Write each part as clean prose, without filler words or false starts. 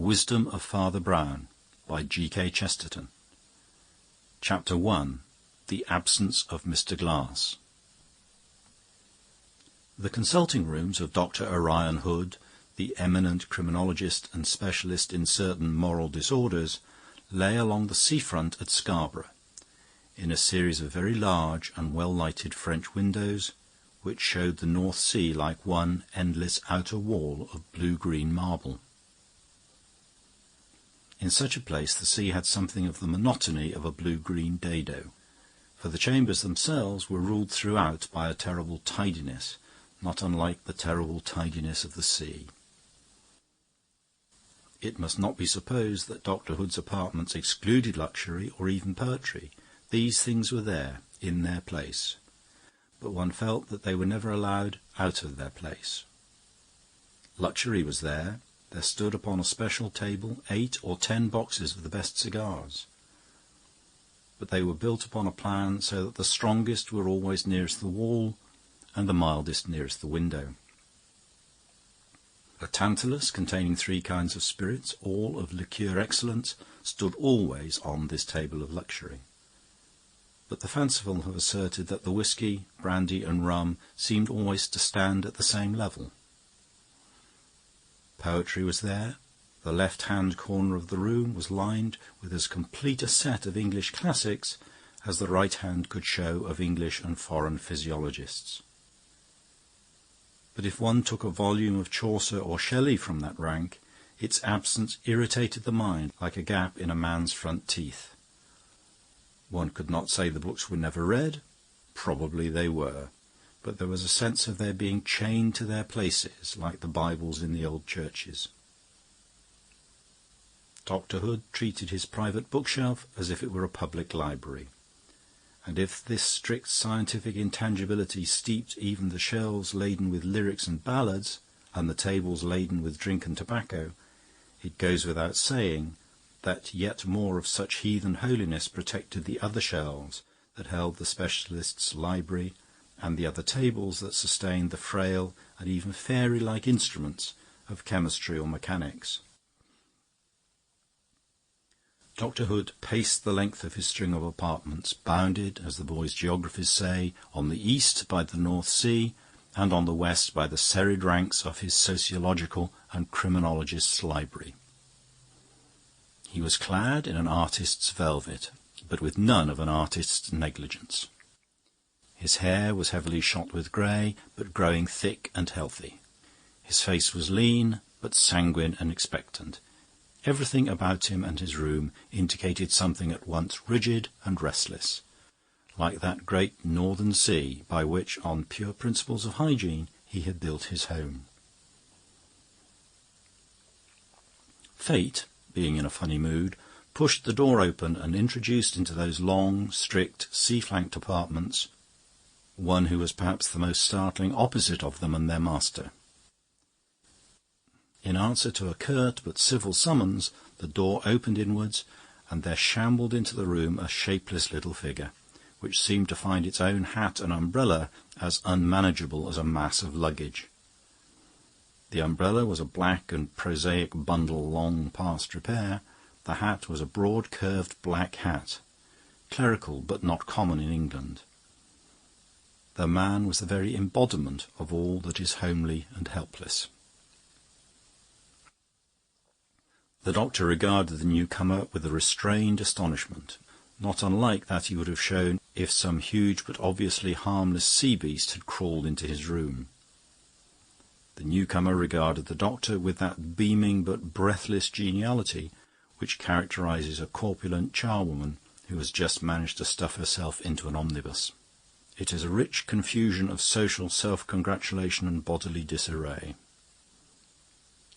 Wisdom of Father Brown by K.Chesterton. Chapter 1. The Absence of Mr. Glass. The consulting rooms of Dr. Orion Hood, the eminent criminologist and specialist in certain moral disorders, lay along the seafront at Scarborough, in a series of very large and well-lighted French windows, which showed the North Sea like one endless outer wall of blue-green marble. In such a place the sea had something of the monotony of a blue-green dado, for the chambers themselves were ruled throughout by a terrible tidiness, not unlike the terrible tidiness of the sea. It must not be supposed that Dr. Hood's apartments excluded luxury or even poetry. These things were there, in their place, but one felt that they were never allowed out of their place. Luxury was there. There stood upon a special table 8 or 10 boxes of the best cigars, but they were built upon a plan so that the strongest were always nearest the wall and the mildest nearest the window. A tantalus containing 3 kinds of spirits, all of liqueur excellence, stood always on this table of luxury. But the fanciful have asserted that the whisky, brandy and rum seemed always to stand at the same level. Poetry was there. The left-hand corner of the room was lined with as complete a set of English classics as the right hand could show of English and foreign physiologists. But if one took a volume of Chaucer or Shelley from that rank, its absence irritated the mind like a gap in a man's front teeth. One could not say the books were never read. Probably they were. But there was a sense of their being chained to their places, like the Bibles in the old churches. Dr. Hood treated his private bookshelf as if it were a public library, and if this strict scientific intangibility steeped even the shelves laden with lyrics and ballads, and the tables laden with drink and tobacco, it goes without saying that yet more of such heathen holiness protected the other shelves that held the specialist's library, and the other tables that sustained the frail and even fairy-like instruments of chemistry or mechanics. Dr. Hood paced the length of his string of apartments, bounded, as the boys' geographers say, on the east by the North Sea, and on the west by the serried ranks of his sociological and criminologist's library. He was clad in an artist's velvet, but with none of an artist's negligence. His hair was heavily shot with grey, but growing thick and healthy. His face was lean, but sanguine and expectant. Everything about him and his room indicated something at once rigid and restless, like that great northern sea by which, on pure principles of hygiene, he had built his home. Fate, being in a funny mood, pushed the door open and introduced into those long, strict, sea-flanked apartments one who was perhaps the most startling opposite of them and their master. In answer to a curt but civil summons, the door opened inwards, and there shambled into the room a shapeless little figure, which seemed to find its own hat and umbrella as unmanageable as a mass of luggage. The umbrella was a black and prosaic bundle long past repair. The hat was a broad curved black hat, clerical but not common in England. The man was the very embodiment of all that is homely and helpless. The doctor regarded the newcomer with a restrained astonishment, not unlike that he would have shown if some huge but obviously harmless sea beast had crawled into his room. The newcomer regarded the doctor with that beaming but breathless geniality which characterizes a corpulent charwoman who has just managed to stuff herself into an omnibus. It is a rich confusion of social self-congratulation and bodily disarray.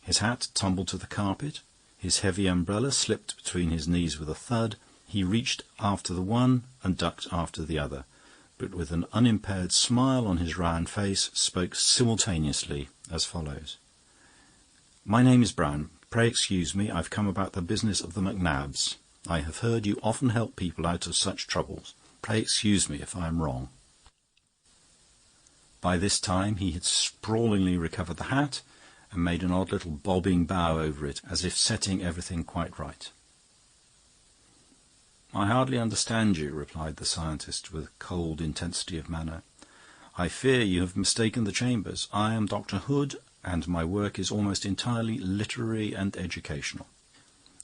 His hat tumbled to the carpet. His heavy umbrella slipped between his knees with a thud. He reached after the one and ducked after the other, but with an unimpaired smile on his round face spoke simultaneously as follows. "My name is Brown. Pray excuse me. I've come about the business of the MacNabs. I have heard you often help people out of such troubles. Pray excuse me if I am wrong." By this time he had sprawlingly recovered the hat, and made an odd little bobbing bow over it, as if setting everything quite right. "I hardly understand you," replied the scientist with cold intensity of manner. "I fear you have mistaken the chambers. I am Dr. Hood, and my work is almost entirely literary and educational.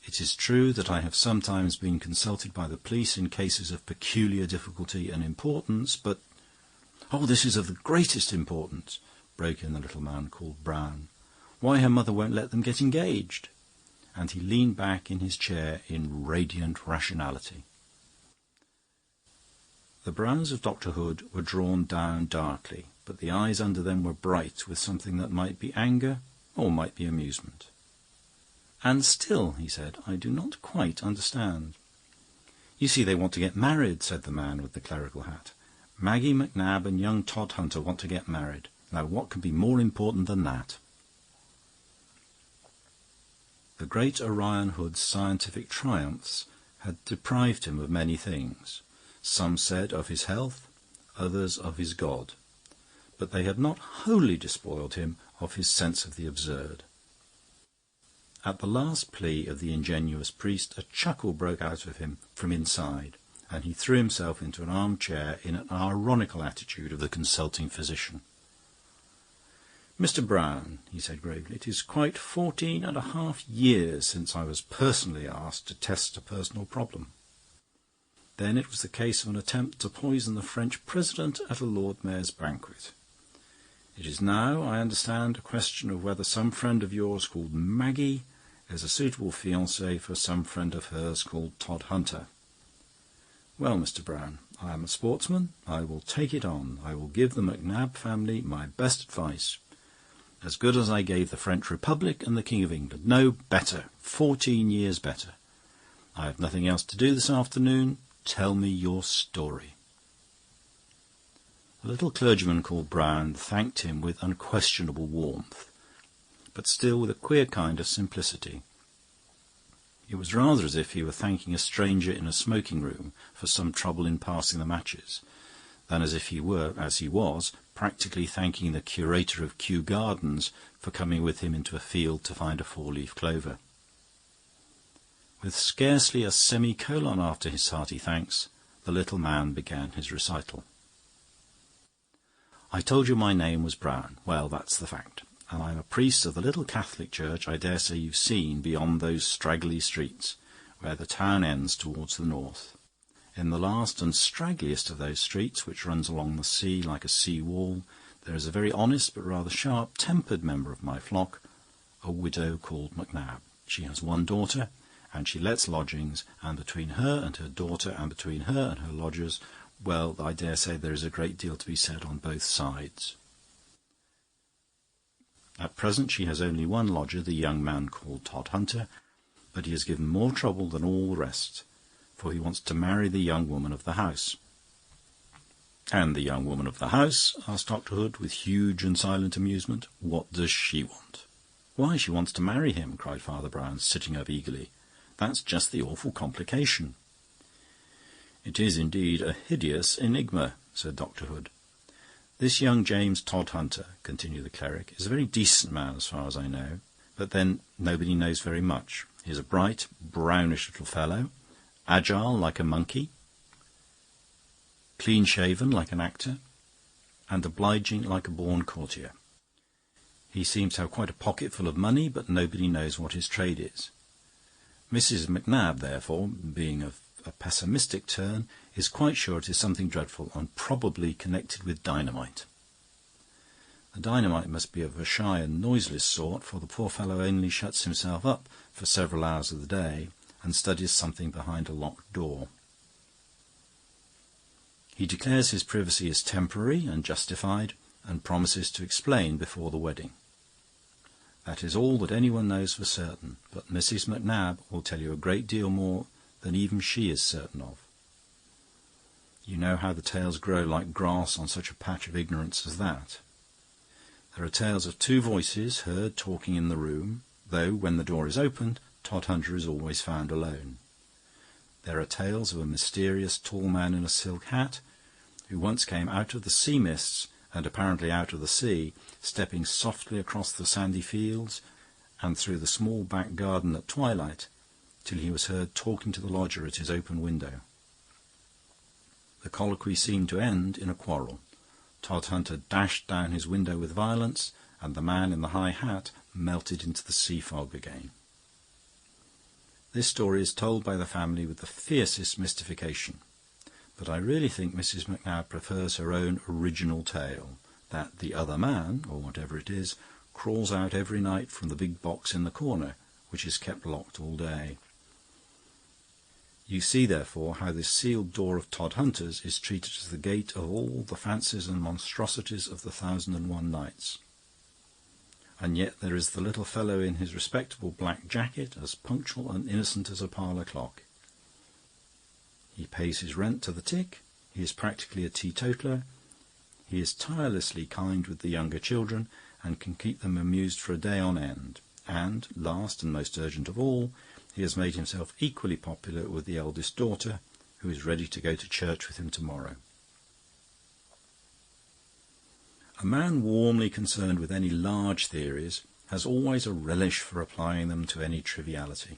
It is true that I have sometimes been consulted by the police in cases of peculiar difficulty and importance, but—" "Oh, this is of the greatest importance," broke in the little man called Brown. "Why her mother won't let them get engaged." And he leaned back in his chair in radiant rationality. The brows of Dr. Hood were drawn down darkly, but the eyes under them were bright with something that might be anger or might be amusement. "And still," he said, "I do not quite understand." "You see, they want to get married," said the man with the clerical hat. "Maggie McNab and young Todd Hunter want to get married. Now, what can be more important than that?" The great Orion Hood's scientific triumphs had deprived him of many things. Some said of his health, others of his God. But they had not wholly despoiled him of his sense of the absurd. At the last plea of the ingenuous priest, a chuckle broke out of him from inside, and he threw himself into an arm-chair in an ironical attitude of the consulting physician. "Mr. Brown," he said gravely, "it is quite 14.5 years since I was personally asked to test a personal problem. Then it was the case of an attempt to poison the French president at a Lord Mayor's banquet. It is now, I understand, a question of whether some friend of yours called Maggie is a suitable fiancé for some friend of hers called Todd Hunter. Well, Mr. Brown, I am a sportsman. I will take it on. I will give the McNab family my best advice. As good as I gave the French Republic and the King of England. No, better. 14 years better. I have nothing else to do this afternoon. Tell me your story." The little clergyman called Brown thanked him with unquestionable warmth, but still with a queer kind of simplicity. It was rather as if he were thanking a stranger in a smoking-room for some trouble in passing the matches, than as if he were, as he was, practically thanking the curator of Kew Gardens for coming with him into a field to find a four-leaf clover. With scarcely a semicolon after his hearty thanks, the little man began his recital. "I told you my name was Brown. Well, that's the fact. And I'm a priest of the little Catholic church I dare say you've seen beyond those straggly streets, where the town ends towards the north. In the last and straggliest of those streets, which runs along the sea like a sea wall, there is a very honest but rather sharp-tempered member of my flock, a widow called McNab. She has one daughter, and she lets lodgings, and between her and her daughter, and between her and her lodgers, well, I dare say there is a great deal to be said on both sides. At present she has only one lodger, the young man called Todd Hunter, but he has given more trouble than all the rest, for he wants to marry the young woman of the house." "And the young woman of the house," asked Dr. Hood, with huge and silent amusement, "what does she want?" "Why, she wants to marry him," cried Father Brown, sitting up eagerly. "That's just the awful complication." "It is indeed a hideous enigma," said Dr. Hood. "This young James Todd Hunter," continued the cleric, "is a very decent man as far as I know, but then nobody knows very much. He is a bright, brownish little fellow, agile like a monkey, clean-shaven like an actor, and obliging like a born courtier. He seems to have quite a pocketful of money, but nobody knows what his trade is. Mrs. McNab, therefore, being of a pessimistic turn, is quite sure it is something dreadful, and probably connected with dynamite. The dynamite must be of a shy and noiseless sort, for the poor fellow only shuts himself up for several hours of the day, and studies something behind a locked door. He declares his privacy is temporary and justified, and promises to explain before the wedding. That is all that anyone knows for certain, but Mrs. McNab will tell you a great deal more than even she is certain of. You know how the tales grow like grass on such a patch of ignorance as that. There are tales of two voices heard talking in the room, though, when the door is opened, Todd Hunter is always found alone. There are tales of a mysterious tall man in a silk hat, who once came out of the sea mists and apparently out of the sea, stepping softly across the sandy fields and through the small back garden at twilight, till he was heard talking to the lodger at his open window. The colloquy seemed to end in a quarrel. Todhunter dashed down his window with violence, and the man in the high hat melted into the sea fog again. This story is told by the family with the fiercest mystification, but I really think Mrs. MacNab prefers her own original tale, that the other man, or whatever it is, crawls out every night from the big box in the corner, which is kept locked all day. You see, therefore, how this sealed door of Todhunter's is treated as the gate of all the fancies and monstrosities of the 1001 Nights. And yet there is the little fellow in his respectable black jacket, as punctual and innocent as a parlour clock. He pays his rent to the tick, he is practically a teetotaler, he is tirelessly kind with the younger children, and can keep them amused for a day on end, and, last and most urgent of all, he has made himself equally popular with the eldest daughter, who is ready to go to church with him tomorrow. A man warmly concerned with any large theories has always a relish for applying them to any triviality.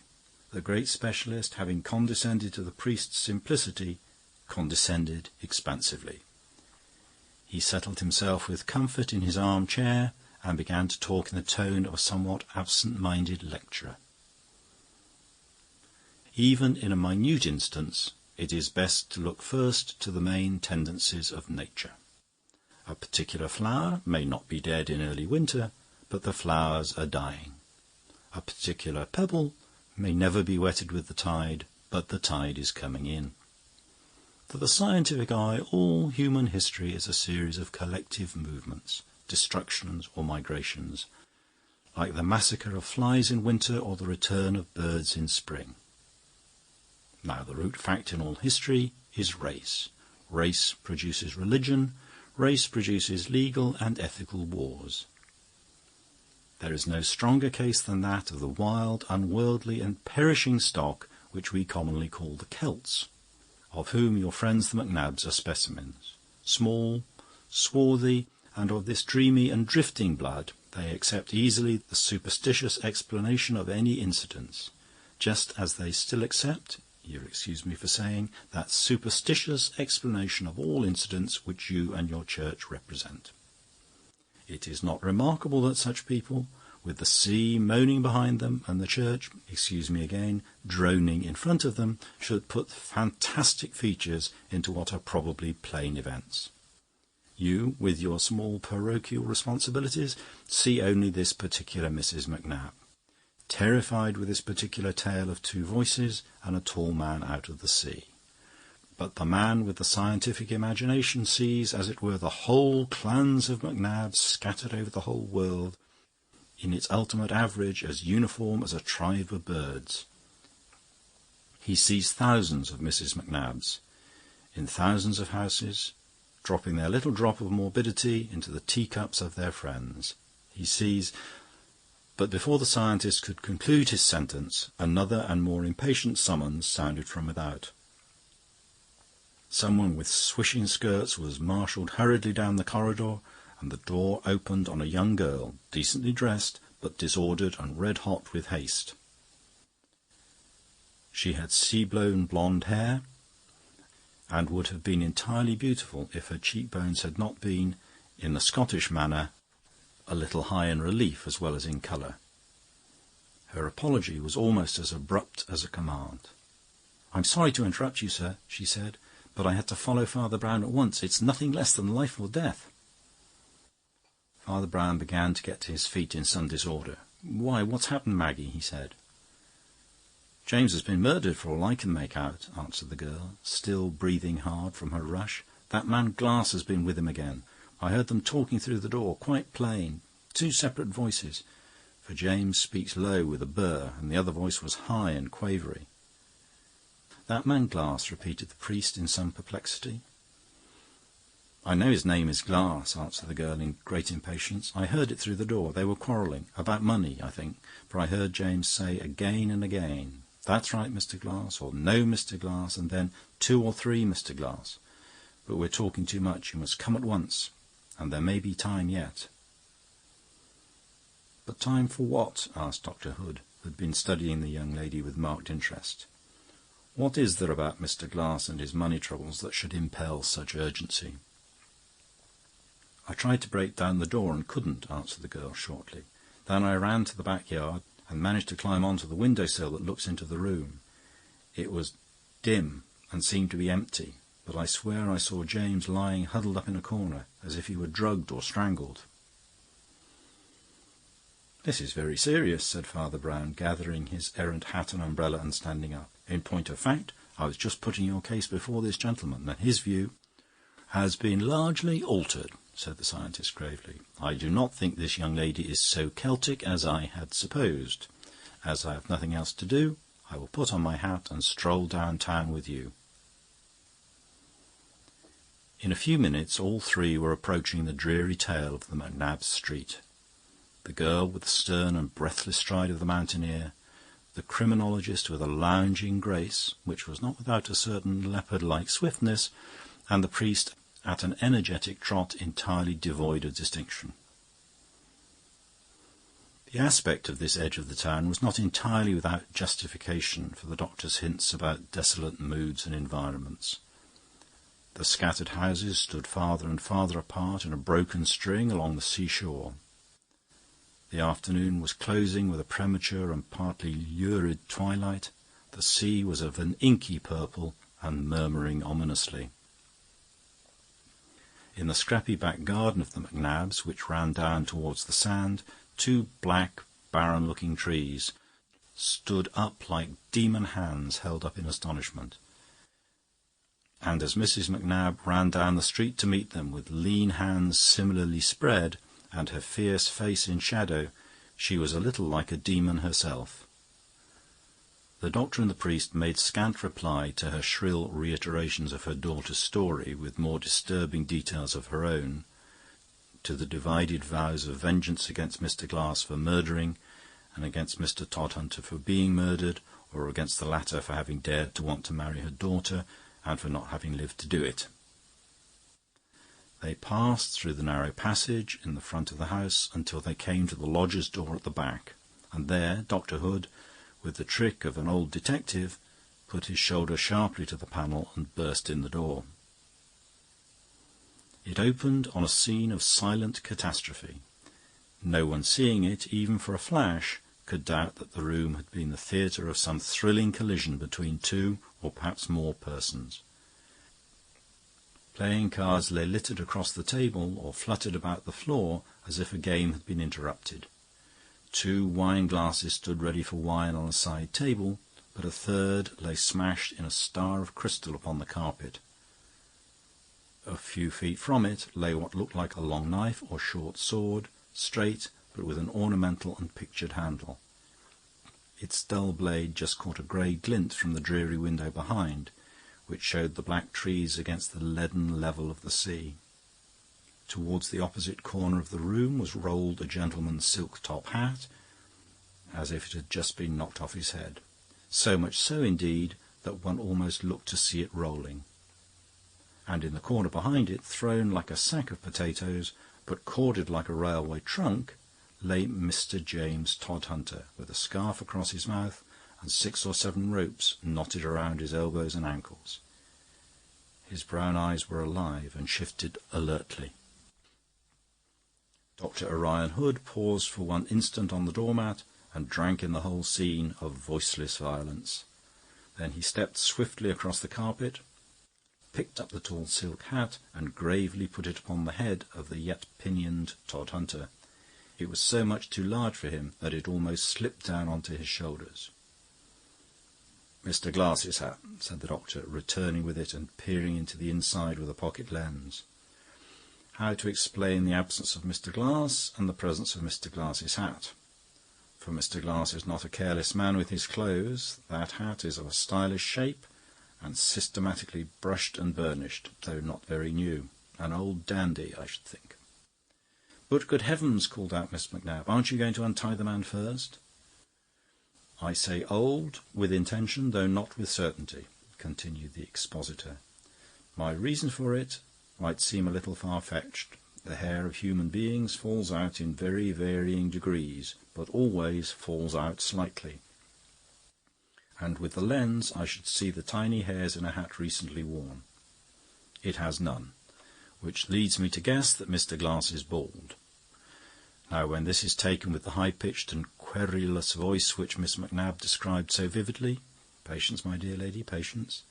The great specialist, having condescended to the priest's simplicity, condescended expansively. He settled himself with comfort in his arm-chair and began to talk in the tone of a somewhat absent-minded lecturer. Even in a minute instance, it is best to look first to the main tendencies of nature. A particular flower may not be dead in early winter, but the flowers are dying. A particular pebble may never be wetted with the tide, but the tide is coming in. To the scientific eye, all human history is a series of collective movements, destructions or migrations, like the massacre of flies in winter or the return of birds in spring. Now, the root fact in all history is race. Race produces religion. Race produces legal and ethical wars. There is no stronger case than that of the wild, unworldly, and perishing stock which we commonly call the Celts, of whom your friends the MacNabs are specimens. Small, swarthy, and of this dreamy and drifting blood, they accept easily the superstitious explanation of any incidents, just as they still accept, you'll excuse me for saying, that superstitious explanation of all incidents which you and your church represent. It is not remarkable that such people, with the sea moaning behind them and the church, excuse me again, droning in front of them, should put fantastic features into what are probably plain events. You, with your small parochial responsibilities, see only this particular Mrs. MacNab, terrified with this particular tale of two voices and a tall man out of the sea. But the man with the scientific imagination sees, as it were, the whole clans of MacNabs scattered over the whole world, in its ultimate average as uniform as a tribe of birds. He sees thousands of Mrs. MacNabs, in thousands of houses, dropping their little drop of morbidity into the teacups of their friends. He sees... But before the scientist could conclude his sentence, another and more impatient summons sounded from without. Someone with swishing skirts was marshalled hurriedly down the corridor, and the door opened on a young girl, decently dressed, but disordered and red-hot with haste. She had sea-blown blonde hair, and would have been entirely beautiful if her cheekbones had not been, in the Scottish manner, a little high in relief as well as in colour. Her apology was almost as abrupt as a command. "I'm sorry to interrupt you, sir," she said, "but I had to follow Father Brown at once. It's nothing less than life or death." Father Brown began to get to his feet in some disorder. "Why, what's happened, Maggie?" he said. "James has been murdered, for all I can make out," answered the girl, still breathing hard from her rush. "That man Glass has been with him again. I heard them talking through the door, quite plain. Two separate voices, for James speaks low with a burr, and the other voice was high and quavery." "That man Glass," repeated the priest in some perplexity. "I know his name is Glass," answered the girl in great impatience. "I heard it through the door. They were quarrelling, about money, I think, for I heard James say again and again, 'That's right, Mr. Glass,' or 'No, Mr. Glass,' and then 'Two or three, Mr. Glass. But we're talking too much. You must come at once.' and there may be time yet." "But time for what?" asked Dr. Hood, who had been studying the young lady with marked interest. "What is there about Mr. Glass and his money troubles that should impel such urgency?" "I tried to break down the door and couldn't," answered the girl shortly. "Then I ran to the backyard and managed to climb onto the window-sill that looks into the room. It was dim and seemed to be empty, but I swear I saw James lying huddled up in a corner, as if he were drugged or strangled." "This is very serious," said Father Brown, gathering his errant hat and umbrella and standing up. "In point of fact, I was just putting your case before this gentleman, and his view—" "Has been largely altered," said the scientist gravely. "I do not think this young lady is so Celtic as I had supposed. As I have nothing else to do, I will put on my hat and stroll downtown with you." In a few minutes all three were approaching the dreary tail of the McNabbs street. The girl with the stern and breathless stride of the mountaineer, the criminologist with a lounging grace, which was not without a certain leopard-like swiftness, and the priest at an energetic trot entirely devoid of distinction. The aspect of this edge of the town was not entirely without justification for the doctor's hints about desolate moods and environments. The scattered houses stood farther and farther apart in a broken string along the seashore. The afternoon was closing with a premature and partly lurid twilight. The sea was of an inky purple and murmuring ominously. In the scrappy back garden of the McNabbs, which ran down towards the sand, two black, barren-looking trees stood up like demon hands held up in astonishment. And as Mrs. McNabb ran down the street to meet them, with lean hands similarly spread and her fierce face in shadow, she was a little like a demon herself. The doctor and the priest made scant reply to her shrill reiterations of her daughter's story, with more disturbing details of her own, to the divided vows of vengeance against Mr. Glass for murdering, and against Mr. Todhunter for being murdered, or against the latter for having dared to want to marry her daughter, and for not having lived to do it. They passed through the narrow passage in the front of the house until they came to the lodger's door at the back, and there Dr. Hood, with the trick of an old detective, put his shoulder sharply to the panel and burst in the door. It opened on a scene of silent catastrophe. No one seeing it, even for a flash, could doubt that the room had been the theatre of some thrilling collision between two or perhaps more persons. Playing cards lay littered across the table or fluttered about the floor as if a game had been interrupted. 2 wine glasses stood ready for wine on a side table, but a third lay smashed in a star of crystal upon the carpet. A few feet from it lay what looked like a long knife or short sword, straight but with an ornamental and pictured handle. Its dull blade just caught a grey glint from the dreary window behind, which showed the black trees against the leaden level of the sea. Towards the opposite corner of the room was rolled a gentleman's silk top hat, as if it had just been knocked off his head. So much so, indeed, that one almost looked to see it rolling. And in the corner behind it, thrown like a sack of potatoes, but corded like a railway trunk, lay Mr. James Todhunter, with a scarf across his mouth and 6 or 7 ropes knotted around his elbows and ankles. His brown eyes were alive and shifted alertly. Dr. Orion Hood paused for one instant on the doormat and drank in the whole scene of voiceless violence. Then he stepped swiftly across the carpet, picked up the tall silk hat, and gravely put it upon the head of the yet pinioned Todhunter. It was so much too large for him that it almost slipped down onto his shoulders. "Mr. Glass's hat," said the doctor, returning with it and peering into the inside with a pocket lens. How to explain the absence of Mr. Glass and the presence of Mr. Glass's hat? For Mr. Glass is not a careless man with his clothes. That hat is of a stylish shape, and systematically brushed and burnished, though not very new. An old dandy, I should think. "But, good heavens," called out Miss McNabb, "aren't you going to untie the man first?" "I say old, with intention, though not with certainty," continued the expositor. "My reason for it might seem a little far-fetched, The hair of human beings falls out in very varying degrees, but always falls out slightly. And with the lens I should see the tiny hairs in a hat recently worn. It has none, which leads me to guess that Mr. Glass is bald. Now, when this is taken with the high-pitched and querulous voice which Miss Macnab described so vividly— patience, my dear lady, patience—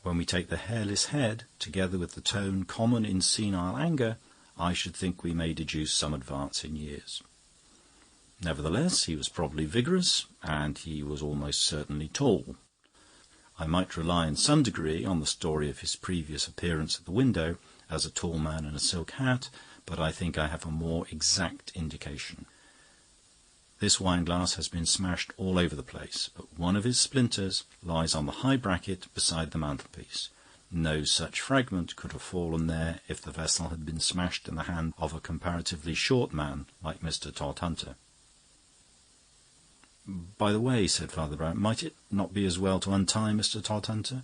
when we take the hairless head, together with the tone common in senile anger, I should think we may deduce some advance in years. Nevertheless, he was probably vigorous, and he was almost certainly tall. I might rely in some degree on the story of his previous appearance at the window as a tall man in a silk hat, but I think I have a more exact indication. This wine-glass has been smashed all over the place, but one of his splinters lies on the high bracket beside the mantelpiece. No such fragment could have fallen there if the vessel had been smashed in the hand of a comparatively short man like Mr. Todhunter. "By the way," said Father Brown, "might it not be as well to untie Mr. Todhunter?"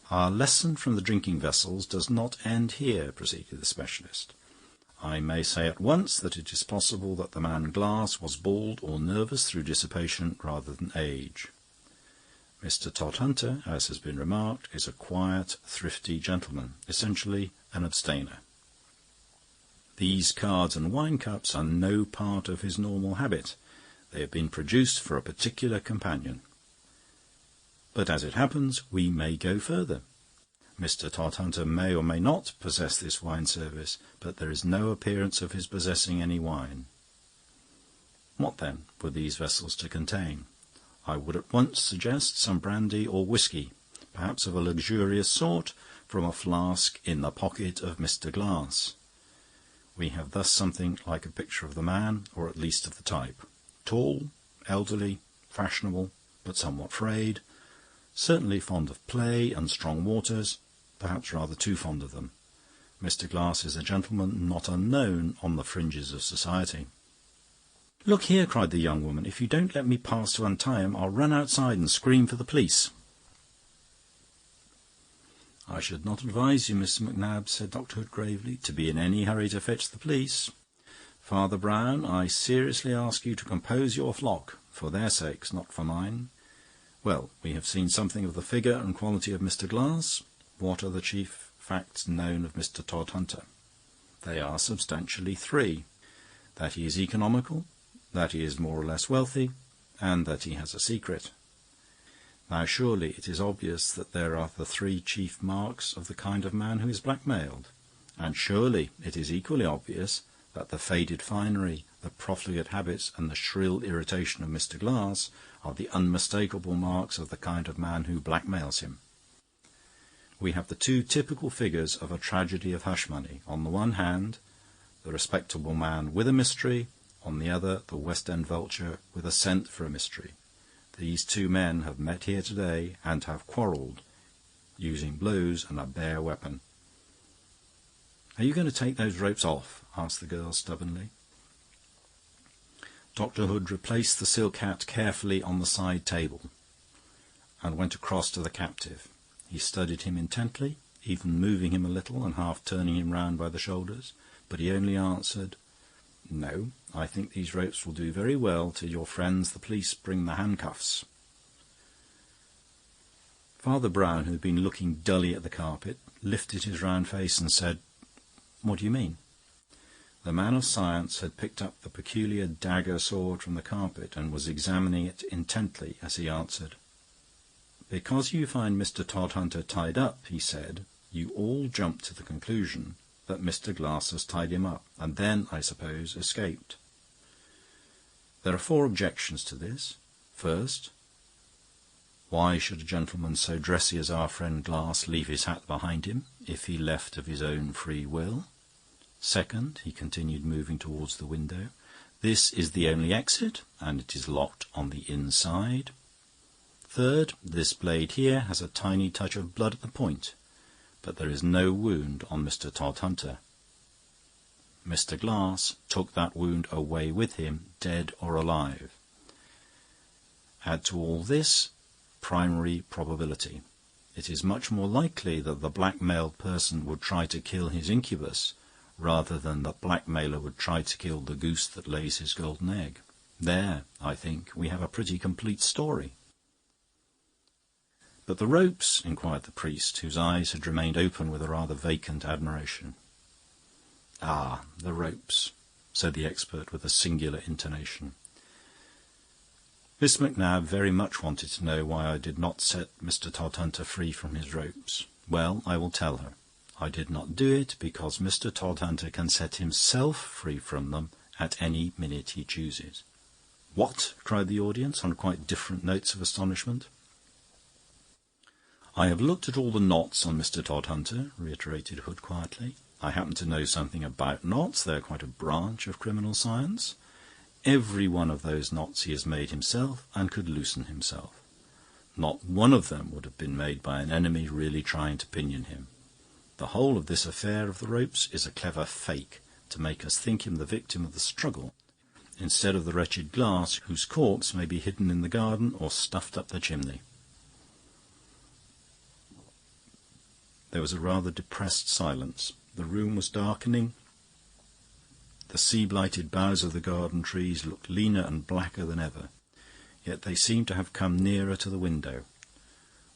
"Our lesson from the drinking vessels does not end here," proceeded the specialist. "I may say at once that it is possible that the man Glass was bald or nervous through dissipation rather than age. Mr. Todhunter, as has been remarked, is a quiet, thrifty gentleman, essentially an abstainer. These cards and wine cups are no part of his normal habit. They have been produced for a particular companion. But as it happens, we may go further. Mr. Todhunter may or may not possess this wine service, but there is no appearance of his possessing any wine. What, then, were these vessels to contain? I would at once suggest some brandy or whisky, perhaps of a luxurious sort, from a flask in the pocket of Mr. Glass. We have thus something like a picture of the man, or at least of the type. Tall, elderly, fashionable, but somewhat frayed, certainly fond of play and strong waters, perhaps rather too fond of them. Mr. Glass is a gentleman not unknown on the fringes of society." "Look here," cried the young woman, "if you don't let me pass to untie him, I'll run outside and scream for the police." "I should not advise you, Miss Macnab," said Dr. Hood gravely, "to be in any hurry to fetch the police. Father Brown, I seriously ask you to compose your flock, for their sakes, not for mine. Well, we have seen something of the figure and quality of Mr. Glass. What are the chief facts known of Mr. Todhunter? They are substantially three: that he is economical, that he is more or less wealthy, and that he has a secret. Now, surely it is obvious that there are the three chief marks of the kind of man who is blackmailed, and surely it is equally obvious that the faded finery, the profligate habits, and the shrill irritation of Mr. Glass are the unmistakable marks of the kind of man who blackmails him. We have the two typical figures of a tragedy of hush-money. On the one hand, the respectable man with a mystery; on the other, the West End vulture with a scent for a mystery. These two men have met here today and have quarrelled, using blows and a bare weapon." "Are you going to take those ropes off?" asked the girl stubbornly. Dr. Hood replaced the silk hat carefully on the side table and went across to the captive. He studied him intently, even moving him a little and half turning him round by the shoulders, but he only answered, "No, I think these ropes will do very well till your friends the police bring the handcuffs." Father Brown, who had been looking dully at the carpet, lifted his round face and said, "What do you mean?" The man of science had picked up the peculiar dagger sword from the carpet and was examining it intently as he answered. "Because you find Mr. Todhunter tied up," he said, "you all jump to the conclusion that Mr. Glass has tied him up, and then, I suppose, escaped. There are 4 objections to this. First, why should a gentleman so dressy as our friend Glass leave his hat behind him, if he left of his own free will? Second," he continued, moving towards the window, "this is the only exit, and it is locked on the inside. Third, this blade here has a tiny touch of blood at the point, but there is no wound on Mr. Todhunter. Mr. Glass took that wound away with him, dead or alive. Add to all this primary probability. It is much more likely that the blackmailed person would try to kill his incubus rather than the blackmailer would try to kill the goose that lays his golden egg. There, I think, we have a pretty complete story." "But the ropes?" inquired the priest, whose eyes had remained open with a rather vacant admiration. "Ah, the ropes," said the expert with a singular intonation. Miss Macnab very much wanted to know why I did not set Mr. Todhunter free from his ropes. Well, I will tell her. I did not do it because Mr. Todhunter can set himself free from them at any minute he chooses. "What?" cried the audience, on quite different notes of astonishment. "I have looked at all the knots on Mr. Todhunter," reiterated Hood quietly. "I happen to know something about knots. They are quite a branch of criminal science. Every one of those knots he has made himself and could loosen himself. Not one of them would have been made by an enemy really trying to pinion him. The whole of this affair of the ropes is a clever fake to make us think him the victim of the struggle, instead of the wretched Glass, whose corpse may be hidden in the garden or stuffed up the chimney." There was a rather depressed silence. The room was darkening. The sea-blighted boughs of the garden trees looked leaner and blacker than ever, yet they seemed to have come nearer to the window.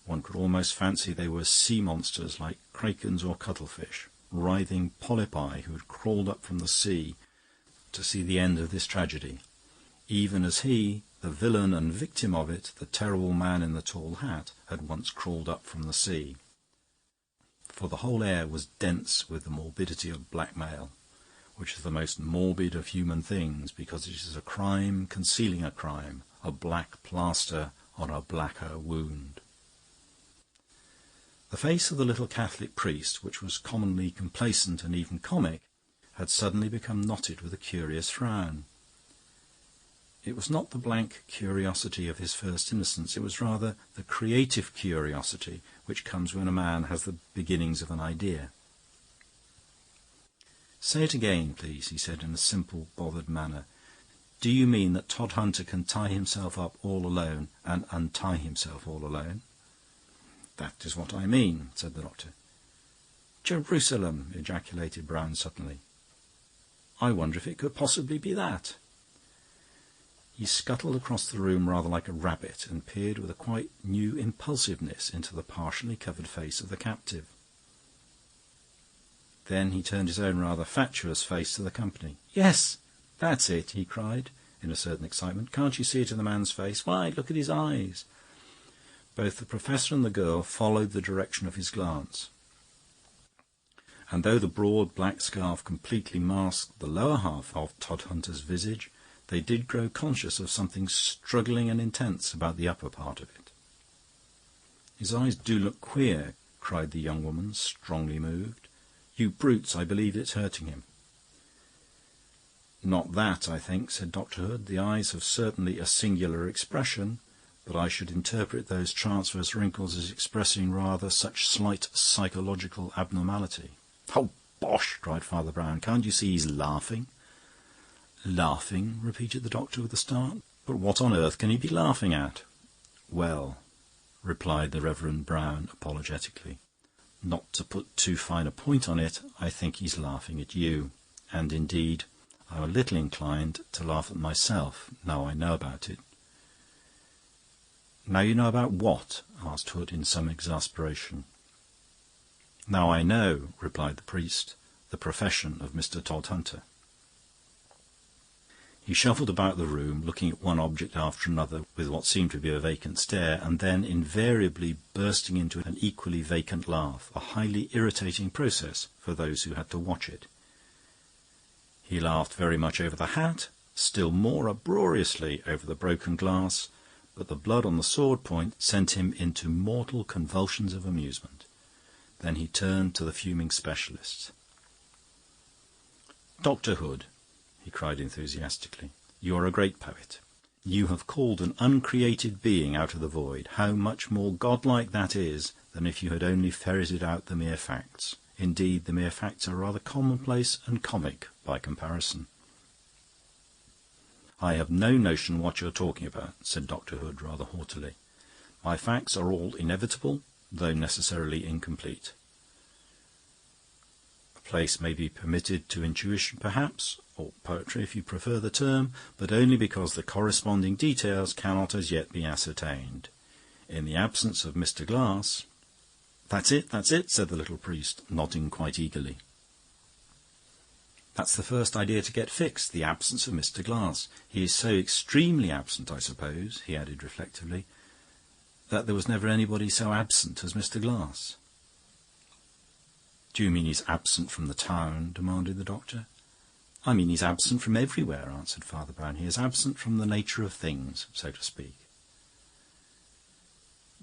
One could almost fancy they were sea monsters like krakens or cuttlefish, writhing polypi who had crawled up from the sea to see the end of this tragedy, even as he, the villain and victim of it, the terrible man in the tall hat, had once crawled up from the sea. For the whole air was dense with the morbidity of blackmail, which is the most morbid of human things, because it is a crime concealing a crime, a black plaster on a blacker wound. The face of the little Catholic priest, which was commonly complacent and even comic, had suddenly become knotted with a curious frown. It was not the blank curiosity of his first innocence, it was rather the creative curiosity which comes when a man has the beginnings of an idea. "Say it again, please," he said in a simple, bothered manner. "Do you mean that Todhunter can tie himself up all alone and untie himself all alone?" "That is what I mean," said the doctor. "Jerusalem!" ejaculated Brown suddenly. "I wonder if it could possibly be that." He scuttled across the room rather like a rabbit and peered with a quite new impulsiveness into the partially covered face of the captive. Then he turned his own rather fatuous face to the company. "Yes, that's it," he cried, in a certain excitement. "Can't you see it in the man's face? Why, look at his eyes." Both the Professor and the girl followed the direction of his glance, and though the broad black scarf completely masked the lower half of Todhunter's visage, they did grow conscious of something struggling and intense about the upper part of it. "His eyes do look queer," cried the young woman, strongly moved. "You brutes, I believe it's hurting him." "Not that, I think," said Dr. Hood. "The eyes have certainly a singular expression, but I should interpret those transverse wrinkles as expressing rather such slight psychological abnormality." "Oh, bosh!" cried Father Brown. "Can't you see he's laughing?" "Laughing?" repeated the doctor with a start. "But what on earth can he be laughing at?" "Well," replied the Reverend Brown apologetically, "not to put too fine a point on it, I think he's laughing at you. And indeed, I'm a little inclined to laugh at myself, now I know about it." "Now you know about what?" asked Hood in some exasperation. "Now I know," replied the priest, "the profession of Mr. Todhunter." He shuffled about the room, looking at one object after another with what seemed to be a vacant stare, and then invariably bursting into an equally vacant laugh, a highly irritating process for those who had to watch it. He laughed very much over the hat, still more uproariously over the broken glass, but the blood on the sword point sent him into mortal convulsions of amusement. Then he turned to the fuming specialist. "Dr. Hood," he cried enthusiastically, "you are a great poet. You have called an uncreated being out of the void. How much more godlike that is than if you had only ferreted out the mere facts. Indeed, the mere facts are rather commonplace and comic by comparison." "I have no notion what you are talking about," said Dr. Hood rather haughtily. "My facts are all inevitable, though necessarily incomplete. A place may be permitted to intuition, perhaps, or poetry if you prefer the term, but only because the corresponding details cannot as yet be ascertained. In the absence of Mr. Glass... That's it, said the little priest, nodding quite eagerly. That's the first idea to get fixed, the absence of Mr. Glass. He is so extremely absent, I suppose, he added reflectively, that there was never anybody so absent as Mr. Glass. Do you mean he's absent from the town? Demanded the doctor. I mean he's absent from everywhere, answered Father Brown. He is absent from the nature of things, so to speak.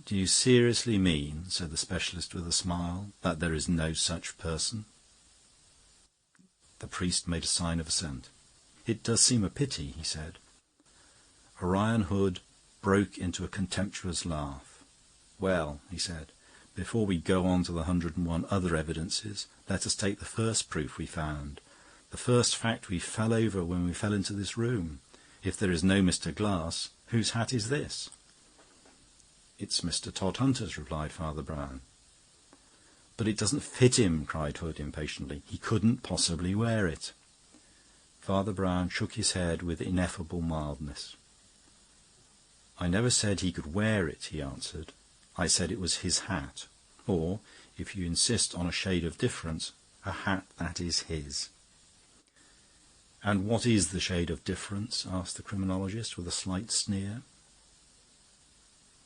Do you seriously mean, said the specialist with a smile, that there is no such person? The priest made a sign of assent. It does seem a pity, he said. Orion Hood broke into a contemptuous laugh. Well, he said, before we go on to the 101 other evidences, let us take the first proof we found, the first fact we fell over when we fell into this room. If there is no Mr. Glass, whose hat is this? It's Mr. Todhunter's, replied Father Brown. But it doesn't fit him, cried Hood impatiently. He couldn't possibly wear it. Father Brown shook his head with ineffable mildness. I never said he could wear it, he answered. I said it was his hat, or, if you insist on a shade of difference, a hat that is his. And what is the shade of difference? Asked the criminologist with a slight sneer.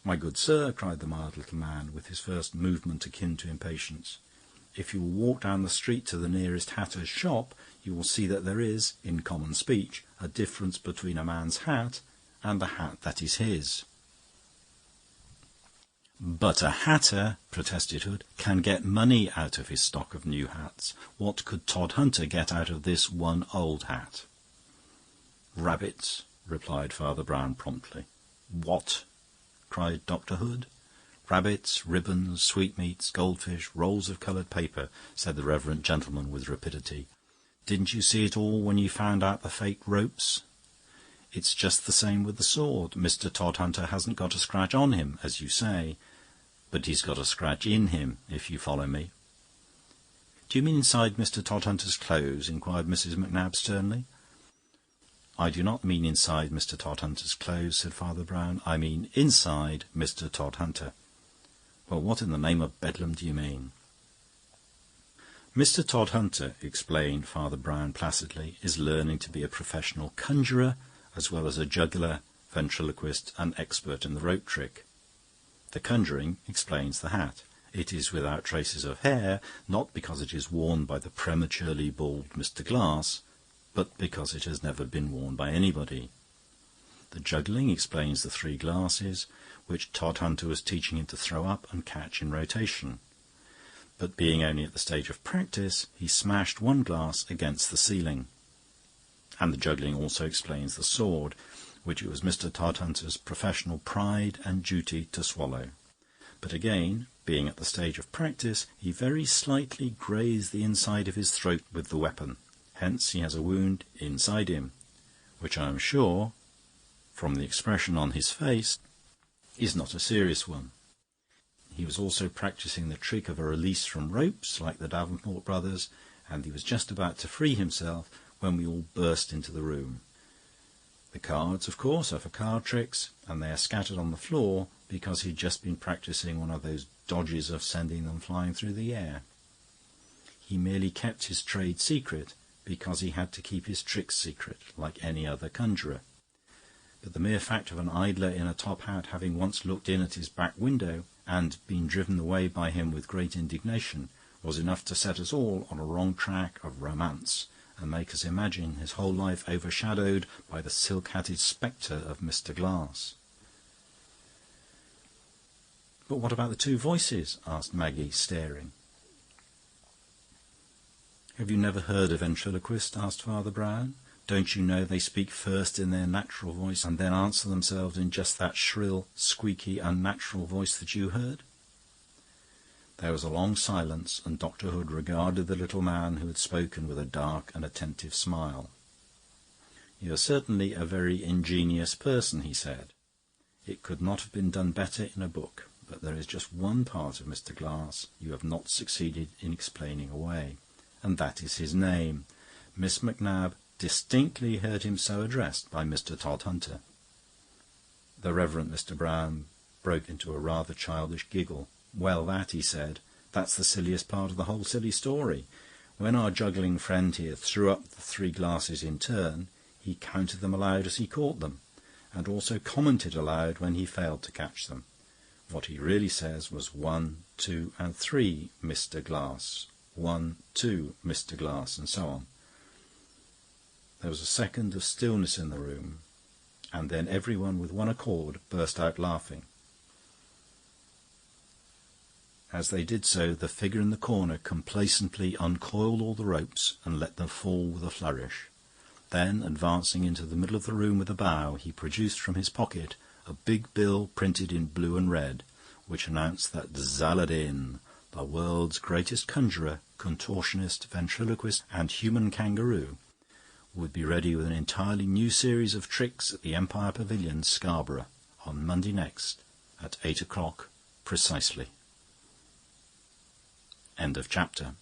My good sir, cried the mild little man, with his first movement akin to impatience, if you will walk down the street to the nearest hatter's shop, you will see that there is, in common speech, a difference between a man's hat and the hat that is his. But a hatter, protested Hood, can get money out of his stock of new hats. What could Todhunter get out of this one old hat? Rabbits, replied Father Brown promptly. What? Cried Dr. Hood. Rabbits, ribbons, sweetmeats, goldfish, rolls of coloured paper, said the reverend gentleman with rapidity. Didn't you see it all when you found out the fake ropes? It's just the same with the sword. Mr. Todhunter hasn't got a scratch on him, as you say, but he's got a scratch in him, if you follow me. Do you mean inside Mr. Todhunter's clothes? Inquired Mrs. McNab sternly. I do not mean inside Mr. Todhunter's clothes, said Father Brown. I mean inside Mr. Todhunter. Well, what in the name of Bedlam do you mean? Mr. Todhunter, explained Father Brown placidly, is learning to be a professional conjurer, as well as a juggler, ventriloquist, and expert in the rope trick. The conjuring explains the hat. It is without traces of hair, not because it is worn by the prematurely bald Mr. Glass, but because it has never been worn by anybody. The juggling explains the 3 glasses, which Todhunter was teaching him to throw up and catch in rotation. But being only at the stage of practice, he smashed one glass against the ceiling. And the juggling also explains the sword, which it was Mr. Todhunter's professional pride and duty to swallow. But again, being at the stage of practice, he very slightly grazed the inside of his throat with the weapon. Hence he has a wound inside him, which I am sure, from the expression on his face, is not a serious one. He was also practising the trick of a release from ropes, like the Davenport brothers, and he was just about to free himself when we all burst into the room. The cards, of course, are for card tricks, and they are scattered on the floor because he'd just been practising one of those dodges of sending them flying through the air. He merely kept his trade secret because he had to keep his tricks secret, like any other conjurer. But the mere fact of an idler in a top hat having once looked in at his back window and been driven away by him with great indignation was enough to set us all on a wrong track of romance, and make us imagine his whole life overshadowed by the silk-hatted spectre of Mr. Glass. "But what about the 2 voices?" asked Maggie, staring. "Have you never heard a ventriloquist?" asked Father Brown. "Don't you know they speak first in their natural voice and then answer themselves in just that shrill, squeaky, unnatural voice that you heard?" There was a long silence, and Dr. Hood regarded the little man who had spoken with a dark and attentive smile. "You are certainly a very ingenious person," he said. "It could not have been done better in a book. But there is just one part of Mr. Glass you have not succeeded in explaining away, and that is his name. Miss Macnab distinctly heard him so addressed by Mr. Todhunter." The Reverend Mr. Brown broke into a rather childish giggle. "Well, that," he said, "that's the silliest part of the whole silly story. When our juggling friend here threw up the 3 glasses in turn, he counted them aloud as he caught them, and also commented aloud when he failed to catch them. What he really says was 1, 2, and 3, Mr. Glass, 1, 2, Mr. Glass, and so on." There was a second of stillness in the room, and then everyone with one accord burst out laughing. As they did so, the figure in the corner complacently uncoiled all the ropes and let them fall with a flourish. Then, advancing into the middle of the room with a bow, he produced from his pocket a big bill printed in blue and red, which announced that Zaladin, the world's greatest conjurer, contortionist, ventriloquist, and human kangaroo, would be ready with an entirely new series of tricks at the Empire Pavilion, Scarborough, on Monday next, at 8 o'clock precisely. End of chapter.